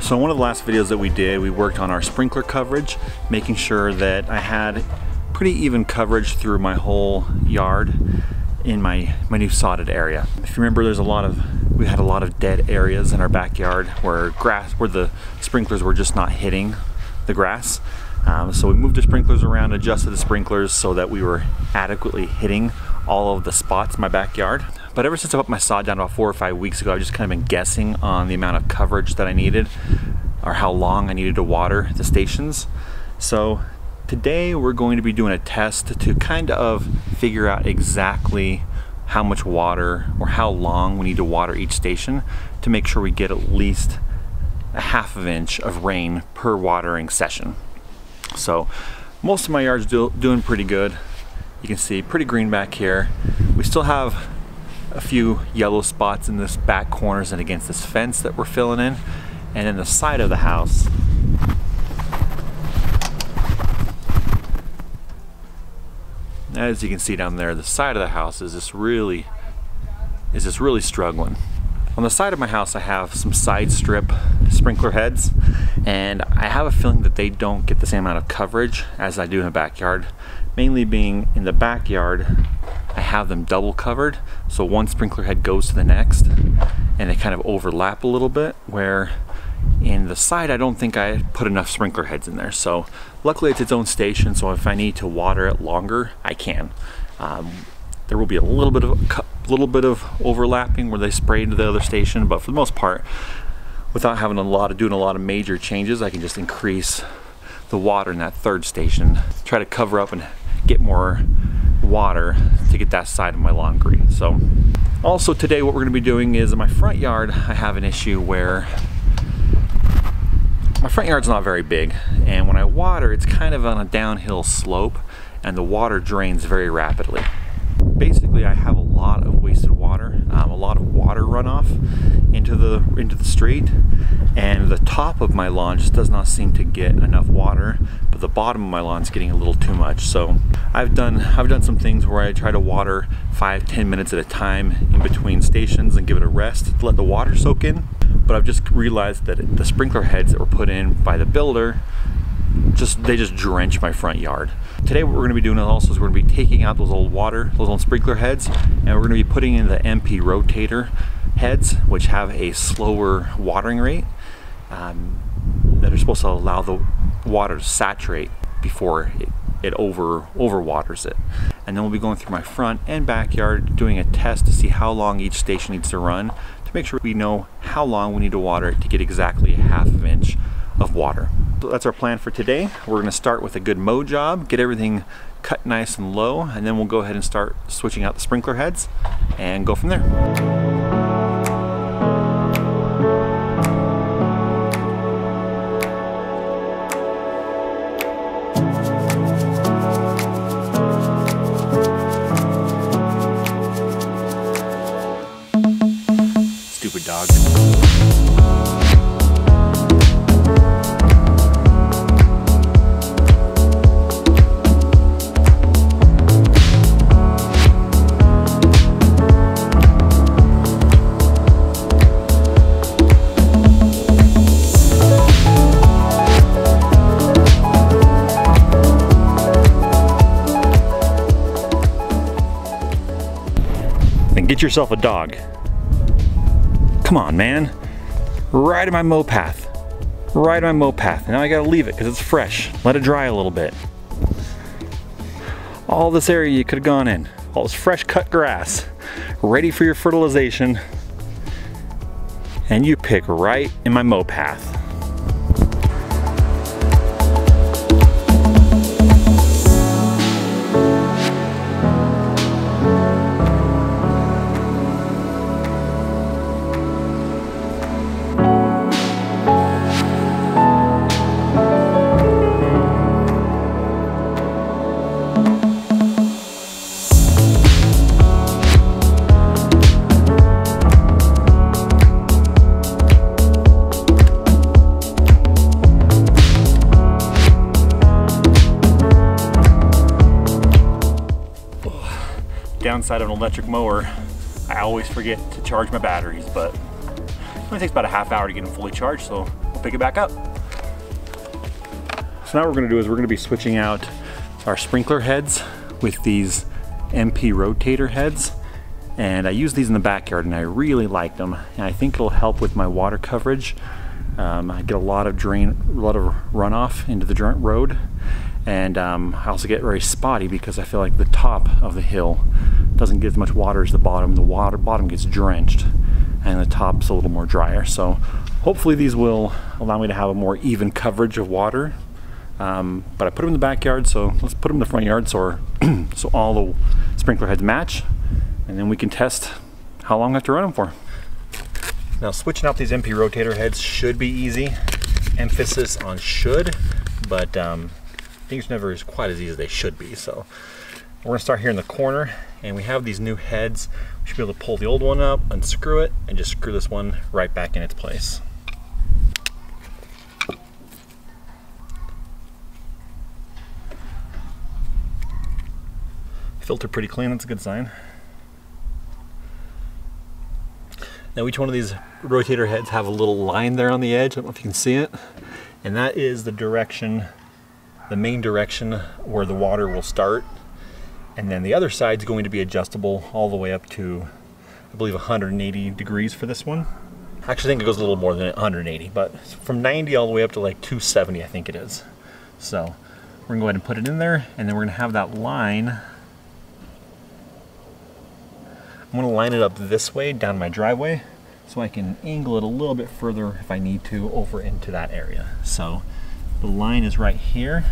So in one of the last videos that we did, we worked on our sprinkler coverage, making sure that I had pretty even coverage through my whole yard in my new sodded area. If you remember, we had a lot of dead areas in our backyard where the sprinklers were just not hitting the grass. So we moved the sprinklers around, adjusted the sprinklers so that we were adequately hitting all of the spots in my backyard. But ever since I put my sod down about 4 or 5 weeks ago, I've just kind of been guessing on the amount of coverage that I needed or how long I needed to water the stations. So today we're going to be doing a test to kind of figure out exactly how much water or how long we need to water each station to make sure we get at least a ½ inch of rain per watering session. So most of my yard's doing pretty good. You can see pretty green back here. We still have a few yellow spots in this back corners and against this fence that we're filling in. And then the side of the house, as you can see down there, the side of the house is just really struggling. On the side of my house I have some side strip sprinkler heads, and I have a feeling that they don't get the same amount of coverage as I do in the backyard. Mainly being in the backyard, I have them double covered, so one sprinkler head goes to the next and they kind of overlap a little bit, where in the side I don't think I put enough sprinkler heads in there. So luckily it's its own station, so if I need to water it longer, I can. There will be a little bit of overlapping where they spray into the other station, but for the most part, without having doing a lot of major changes, I can just increase the water in that third station, try to cover up and get more water to get that side of my lawn green. So also today what we're going to be doing is in my front yard, I have an issue where my front yard's not very big, and when I water, it's kind of on a downhill slope and the water drains very rapidly. Basically, I have a lot of wasted water, a lot of water runoff into the street, and the top of my lawn just does not seem to get enough water, but the bottom of my lawn is getting a little too much. So I've done some things where I try to water 5-10 minutes at a time in between stations and give it a rest to let the water soak in. But I've just realized that the sprinkler heads that were put in by the builder, they just drench my front yard. Today what we're going to be doing also is we're going to be taking out those old sprinkler heads, and we're going to be putting in the MP rotator heads, which have a slower watering rate, that are supposed to allow the water to saturate before it over waters it. And then we'll be going through my front and backyard doing a test to see how long each station needs to run, to make sure we know how long we need to water it to get exactly a ½ inch of water. So that's our plan for today. We're going to start with a good mow job, get everything cut nice and low, and then we'll go ahead and start switching out the sprinkler heads and go from there. Stupid dog. Then get yourself a dog. Come on, man. Right in my mow path. Right on my mow path. Now I gotta leave it because it's fresh. Let it dry a little bit. All this area you could have gone in. All this fresh cut grass. Ready for your fertilization. And you pick right in my mow path. Downside of an electric mower, I always forget to charge my batteries, but it only takes about a ½ hour to get them fully charged, so we'll pick pick it back up. So now what we're gonna do is we're gonna be switching out our sprinkler heads with these MP rotator heads. And I use these in the backyard and I really like them. And I think it'll help with my water coverage. I get a lot of runoff into the road. And I also get very spotty because I feel like the top of the hill doesn't get as much water as the bottom. The bottom gets drenched and the top's a little more drier. So hopefully these will allow me to have a more even coverage of water. But I put them in the backyard, so let's put them in the front yard so all the sprinkler heads match. And then we can test how long I have to run them for. Now switching out these MP rotator heads should be easy. Emphasis on should, but things never is quite as easy as they should be. So we're gonna start here in the corner, and we have these new heads. We should be able to pull the old one up, unscrew it, and just screw this one right back in its place. Filter pretty clean, that's a good sign. Now each one of these rotator heads have a little line there on the edge. I don't know if you can see it. And that is the direction, the main direction where the water will start. And then the other side is going to be adjustable all the way up to, I believe, 180 degrees for this one. I actually think it goes a little more than 180, but from 90 all the way up to like 270, I think it is. So we're gonna go ahead and put it in there, and then we're gonna have that line. I'm going to line it up this way down my driveway so I can angle it a little bit further if I need to over into that area. So the line is right here.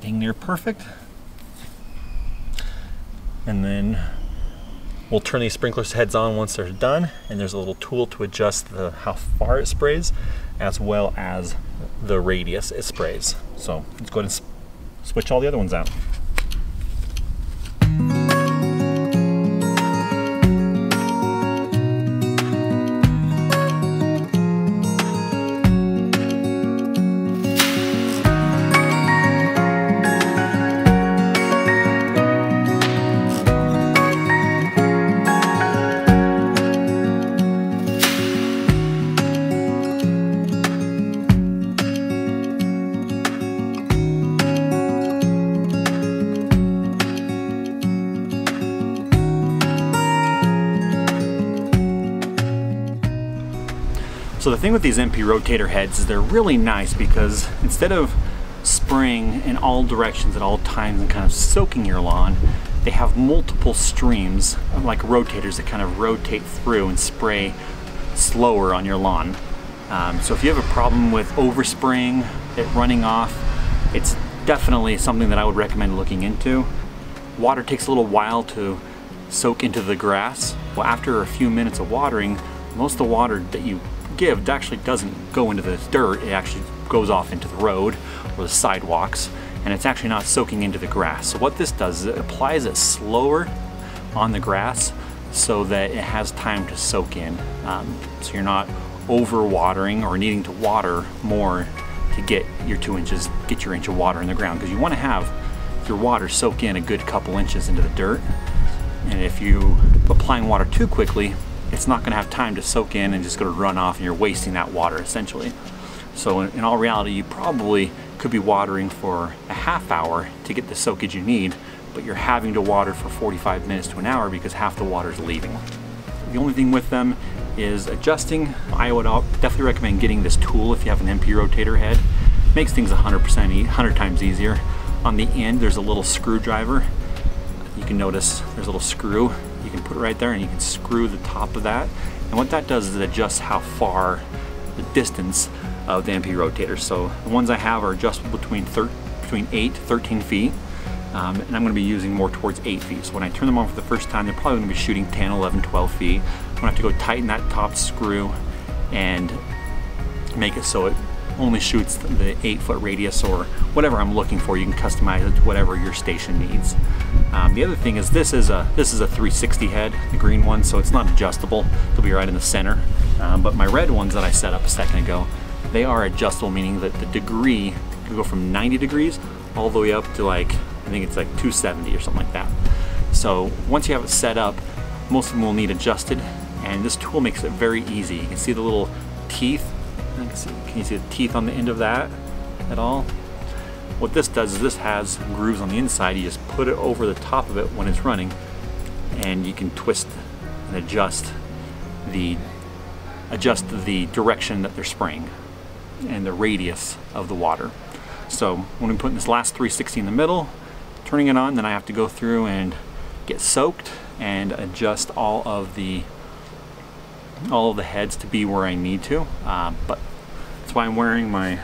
Dang near perfect. And then we'll turn these sprinkler heads on once they're done, and there's a little tool to adjust how far it sprays as well as the radius it sprays. So let's go ahead and switch all the other ones out. So the thing with these MP rotator heads is they're really nice because instead of spraying in all directions at all times and kind of soaking your lawn, they have multiple streams like rotators that kind of rotate through and spray slower on your lawn. So if you have a problem with overspraying, it running off, it's definitely something that I would recommend looking into. Water takes a little while to soak into the grass. Well, after a few minutes of watering, most of the water that you give actually doesn't go into the dirt, it actually goes off into the road or the sidewalks, and it's actually not soaking into the grass. So what this does is it applies it slower on the grass so that it has time to soak in. So you're not over watering or needing to water more to get your 2 inches, get your inch of water in the ground, because you want to have your water soak in a good couple inches into the dirt. And if you applying water too quickly, it's not going to have time to soak in and just going to run off, and you're wasting that water essentially. So in all reality, you probably could be watering for a half hour to get the soakage you need, but you're having to water for 45 minutes to an hour because half the water is leaving. The only thing with them is adjusting. I would definitely recommend getting this tool if you have an MP rotator head. Makes things 100 times easier. On the end, there's a little screwdriver. You can notice there's a little screw. You can put it right there and you can screw the top of that. And what that does is it adjusts how far the distance of the MP rotator. So the ones I have are adjustable between 8 to 13 feet. And I'm going to be using more towards 8 feet. So when I turn them on for the first time, they're probably going to be shooting 10, 11, 12 feet. I'm going to have to go tighten that top screw and make it so it only shoots the 8-foot radius or whatever I'm looking for. You can customize it to whatever your station needs. The other thing is this is a 360 head, the green one, so it's not adjustable. It'll be right in the center. But my red ones that I set up a second ago, they are adjustable, meaning that the degree can go from 90 degrees all the way up to like, I think it's like 270 or something like that. So once you have it set up, most of them will need adjusted, and this tool makes it very easy. You can see the little teeth Can you see the teeth on the end of that at all? What this does is this has grooves on the inside. You just put it over the top of it when it's running, and you can twist and adjust the direction that they're spraying and the radius of the water. So when we put this last 360 in the middle, turning it on, then I have to go through and get soaked and adjust all of the heads to be where I need to. But that's why I'm wearing my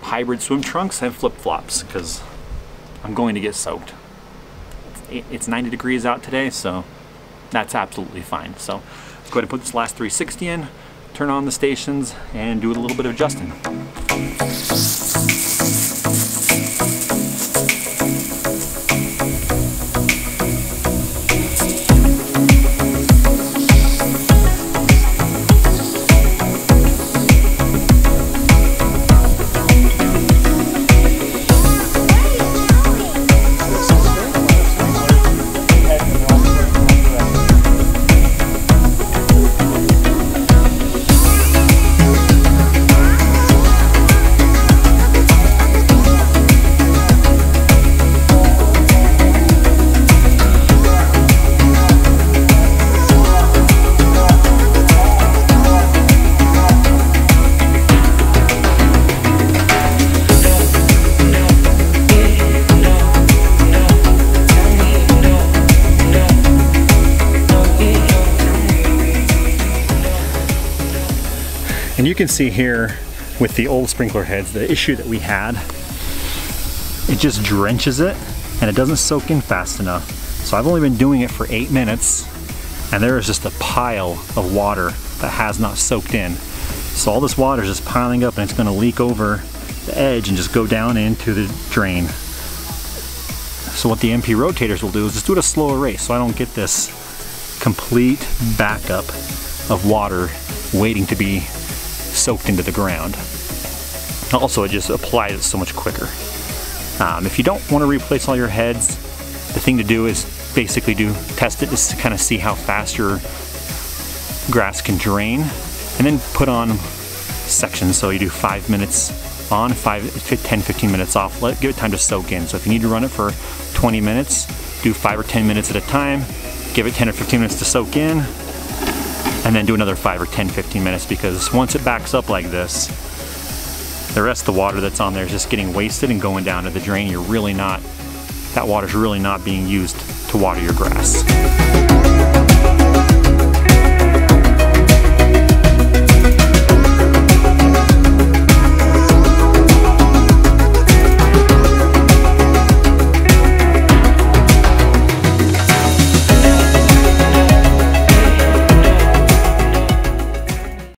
hybrid swim trunks and flip-flops, because I'm going to get soaked. It's 90 degrees out today, so that's absolutely fine. So let's go ahead and put this last 360 in, turn on the stations, and do a little bit of adjusting. And you can see here with the old sprinkler heads, the issue that we had, it just drenches it and it doesn't soak in fast enough. So I've only been doing it for 8 minutes and there is just a pile of water that has not soaked in. So all this water is just piling up and it's going to leak over the edge and just go down into the drain. So what the MP rotators will do is just do it at a slower rate so I don't get this complete backup of water waiting to be soaked into the ground. Also, it just applies it so much quicker. If you don't want to replace all your heads, the thing to do is basically test it just to kind of see how fast your grass can drain, and then put on sections. So you do 5 minutes on, 10-15 minutes off. Give it time to soak in. So if you need to run it for 20 minutes, do 5 or 10 minutes at a time. Give it 10 or 15 minutes to soak in, and then do another 5 or 10, 15 minutes, because once it backs up like this, the rest of the water that's on there is just getting wasted and going down to the drain. That water's really not being used to water your grass.